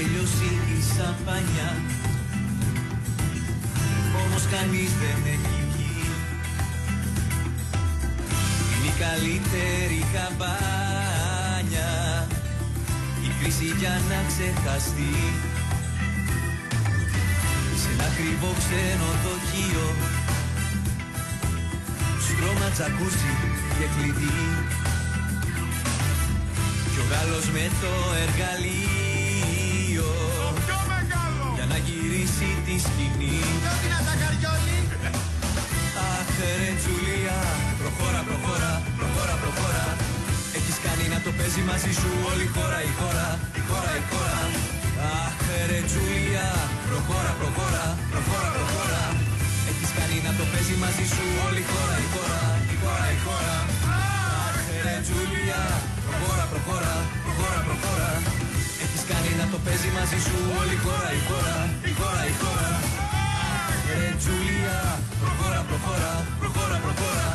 τελειώσει η σαμπάνια, όμως κανείς δεν έχει βγει. Είναι η καλύτερη καμπάνια, η κρίση για να ξεχαστεί. Σε ένα ακριβό ξενοδοχείο, σκρώμα τζακούσι και κλειδί, κι ο Γάλλος με το εργαλείο για να γυρίσει τη σκηνή. Αχ ρε Τζουλία, προχώρα, προχώρα, προχώρα, προχώρα. Έχεις κάνει να το παίζει μαζί σου όλη η χώρα, η χώρα, η χώρα, η χώρα. Αχ ρε Τζουλία, προχώρα, προχώρα, προχώρα, προχώρα. Έχεις κάνει να το παίζει μαζί σου όλη η χώρα, η χώρα, η χώρα, η χώρα. Αχ ρε Τζουλία, προχώρα, προχώρα, προχώρα, προχώρα. Έχεις κάνει να το παίζει μαζί σου όλη η χώρα, η χώρα, η χώρα, η χώρα. Ρε Τζουλία, προχώρα, προχώρα, προχώρα, προχώρα.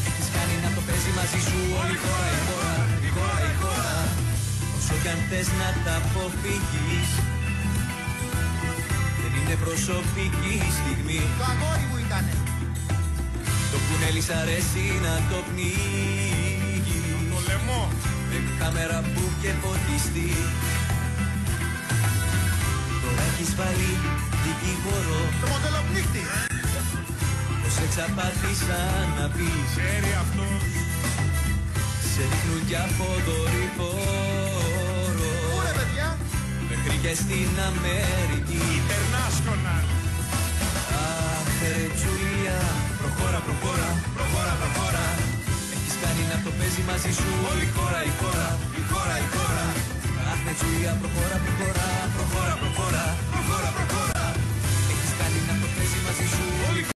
Έχεις κάνει να το παίζει μαζί σου όλη η χώρα, η χώρα, η χώρα, η χώρα. Όσο κι αν θες να τα αποφύγεις, δεν είναι προσωπική στιγμή. Το αγόρι μου ήτανε. Το κουνέλι σ' αρέσει να το πνίγει, το λαιμό, με κάμερα που και φωτιστεί. Τώρα έχεις βάλει δικηγόρο, το μοντελοπνίχτη. πως εξαπάτησα να πεις. Ξέρει αυτός. Σε ρίχνουν κι από δορυφόρο, Πού ρε παιδιά? μέχρι και στην Αμερική. International. Αχ ρε Τζουλία, προχώρα, προχώρα, προχώρα, προχώρα. Έχεις κάνει να το παίζει μαζί σου όλη η χώρα, η χώρα, η χώρα, η χώρα. Αχ ρε Τζουλία, προχώρα, προχώρα,